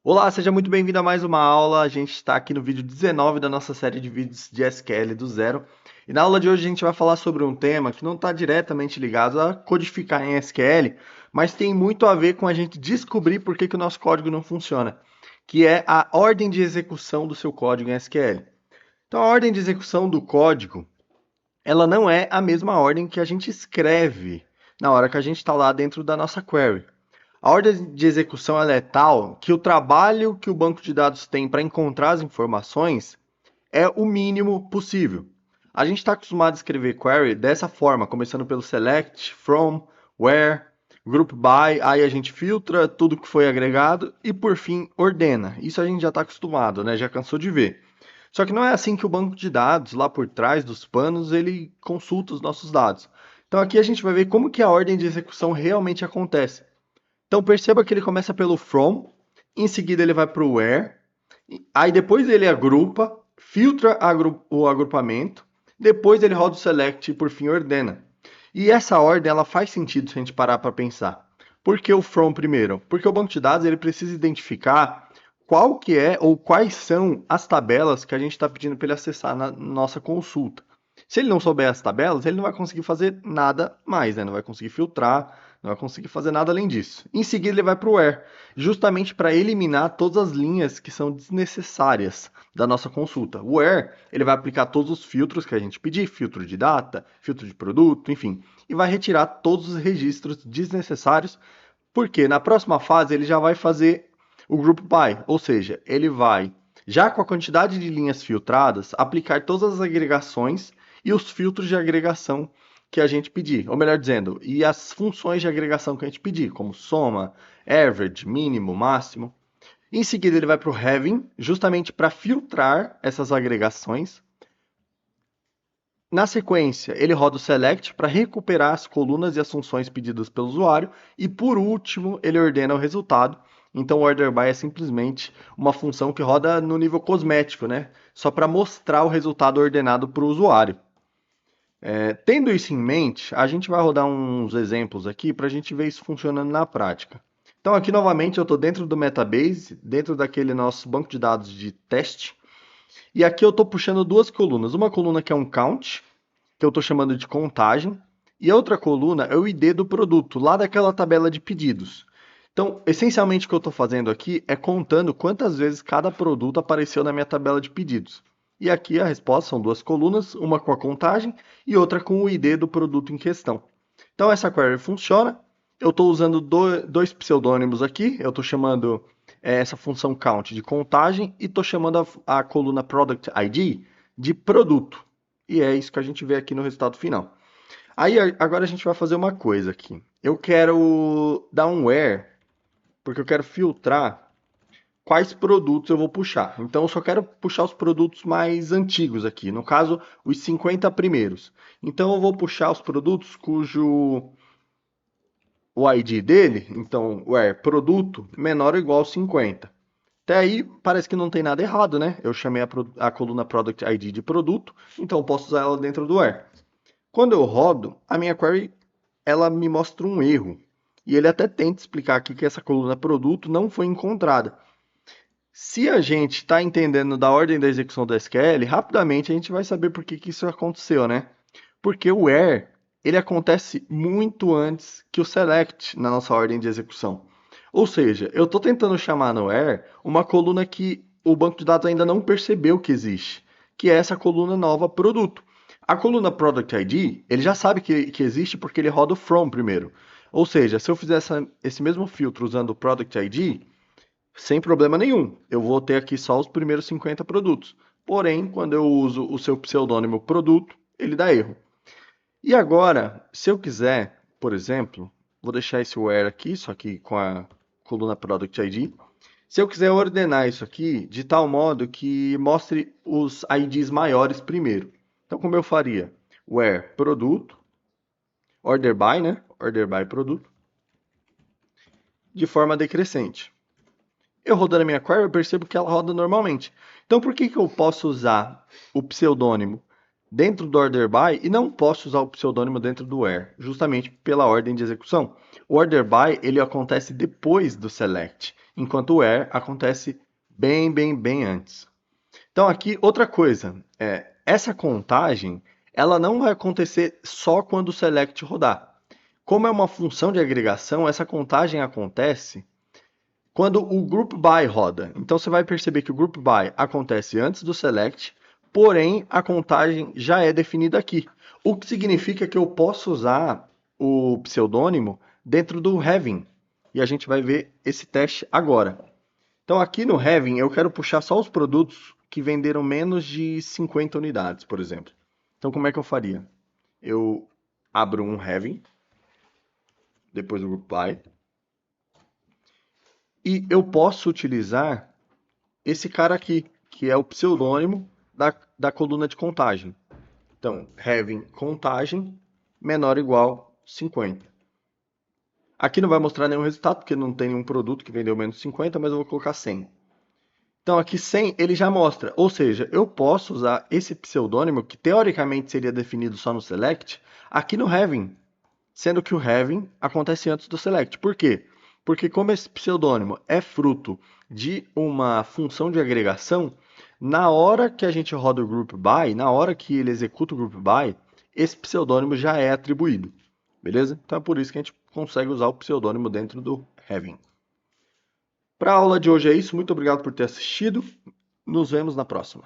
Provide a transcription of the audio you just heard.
Olá, seja muito bem-vindo a mais uma aula. A gente está aqui no vídeo 19 da nossa série de vídeos de SQL do zero. E na aula de hoje a gente vai falar sobre um tema que não está diretamente ligado a codificar em SQL, mas tem muito a ver com a gente descobrir por que o nosso código não funciona, que é a ordem de execução do seu código em SQL. Então, a ordem de execução do código, ela não é a mesma ordem que a gente escreve na hora que a gente está lá dentro da nossa query. A ordem de execução ela é tal que o trabalho que o banco de dados tem para encontrar as informações é o mínimo possível. A gente está acostumado a escrever query dessa forma, começando pelo select, from, where, group by, aí a gente filtra tudo que foi agregado e por fim ordena. Isso a gente já está acostumado, né? Já cansou de ver. Só que não é assim que o banco de dados, lá por trás dos panos, ele consulta os nossos dados. Então aqui a gente vai ver como que a ordem de execução realmente acontece. Então perceba que ele começa pelo from, em seguida ele vai para o where, aí depois ele agrupa, filtra o agrupamento, depois ele roda o select e por fim ordena. E essa ordem ela faz sentido se a gente parar para pensar. Por que o from primeiro? Porque o banco de dados ele precisa identificar qual que é ou quais são as tabelas que a gente está pedindo para ele acessar na nossa consulta. Se ele não souber as tabelas, ele não vai conseguir fazer nada mais, né? Não vai conseguir filtrar, não vai conseguir fazer nada além disso. Em seguida, ele vai para o where, justamente para eliminar todas as linhas que são desnecessárias da nossa consulta. O where, ele vai aplicar todos os filtros que a gente pedir, filtro de data, filtro de produto, enfim, e vai retirar todos os registros desnecessários, porque na próxima fase ele já vai fazer o group by, ou seja, ele vai, já com a quantidade de linhas filtradas, aplicar todas as agregações e os filtros de agregação que a gente pedir, ou melhor dizendo, e as funções de agregação que a gente pedir, como soma, average, mínimo, máximo. Em seguida, ele vai para o having, justamente para filtrar essas agregações. Na sequência, ele roda o select para recuperar as colunas e as funções pedidas pelo usuário. E por último, ele ordena o resultado. Então, o order by é simplesmente uma função que roda no nível cosmético, né? Só para mostrar o resultado ordenado para o usuário. Tendo isso em mente, a gente vai rodar uns exemplos aqui para a gente ver isso funcionando na prática. Então, aqui novamente eu estou dentro do Metabase, dentro daquele nosso banco de dados de teste. E aqui eu estou puxando duas colunas. Uma coluna que é um count, que eu estou chamando de contagem, e a outra coluna é o ID do produto, lá daquela tabela de pedidos. Então, essencialmente o que eu estou fazendo aqui é contando quantas vezes cada produto apareceu na minha tabela de pedidos. E aqui a resposta são duas colunas, uma com a contagem e outra com o ID do produto em questão. Então essa query funciona. Eu estou usando dois pseudônimos aqui. Eu estou chamando essa função count de contagem e estou chamando a coluna product ID de produto. E é isso que a gente vê aqui no resultado final. Aí agora a gente vai fazer uma coisa aqui. Eu quero dar um where, porque eu quero filtrar quais produtos eu vou puxar. Então eu só quero puxar os produtos mais antigos aqui, no caso, os 50 primeiros. Então eu vou puxar os produtos cujo o ID dele, então, where produto menor ou igual a 50. Até aí parece que não tem nada errado, né? Eu chamei a coluna product ID de produto, então eu posso usar ela dentro do where. Quando eu rodo, a minha query ela me mostra um erro. E ele até tenta explicar aqui que essa coluna produto não foi encontrada. Se a gente está entendendo da ordem da execução do SQL, rapidamente a gente vai saber por que isso aconteceu, né? Porque o where ele acontece muito antes que o select na nossa ordem de execução. Ou seja, eu estou tentando chamar no where uma coluna que o banco de dados ainda não percebeu que existe, que é essa coluna nova produto. A coluna product ID, ele já sabe que existe porque ele roda o from primeiro. Ou seja, se eu fizer esse mesmo filtro usando o product ID, sem problema nenhum. Eu vou ter aqui só os primeiros 50 produtos. Porém, quando eu uso o seu pseudônimo produto, ele dá erro. E agora, se eu quiser, por exemplo, vou deixar esse where aqui, só que com a coluna product ID. Se eu quiser ordenar isso aqui de tal modo que mostre os IDs maiores primeiro. Então, como eu faria? Where produto, order by, né? Order by produto, de forma decrescente. Eu rodando a minha query, eu percebo que ela roda normalmente. Então, por que eu posso usar o pseudônimo dentro do order by e não posso usar o pseudônimo dentro do where, justamente pela ordem de execução. O order by ele acontece depois do select, enquanto o where acontece bem antes. Então aqui outra coisa, essa contagem ela não vai acontecer só quando o select rodar. Como é uma função de agregação, essa contagem acontece quando o group by roda. Então você vai perceber que o group by acontece antes do select, porém a contagem já é definida aqui. O que significa que eu posso usar o pseudônimo dentro do having. E a gente vai ver esse teste agora. Então aqui no having eu quero puxar só os produtos que venderam menos de 50 unidades, por exemplo. Então como é que eu faria? Eu abro um having, depois do group by, e eu posso utilizar esse cara aqui, que é o pseudônimo da coluna de contagem. Então, having contagem menor ou igual 50. Aqui não vai mostrar nenhum resultado, porque não tem nenhum produto que vendeu menos de 50, mas eu vou colocar 100. Então, aqui 100 ele já mostra, ou seja, eu posso usar esse pseudônimo, que teoricamente seria definido só no select, aqui no having, sendo que o having acontece antes do select. Por quê? Porque como esse pseudônimo é fruto de uma função de agregação, na hora que a gente roda o group by, na hora que ele executa o group by, esse pseudônimo já é atribuído. Beleza? Então é por isso que a gente consegue usar o pseudônimo dentro do having. Para a aula de hoje é isso. Muito obrigado por ter assistido. Nos vemos na próxima.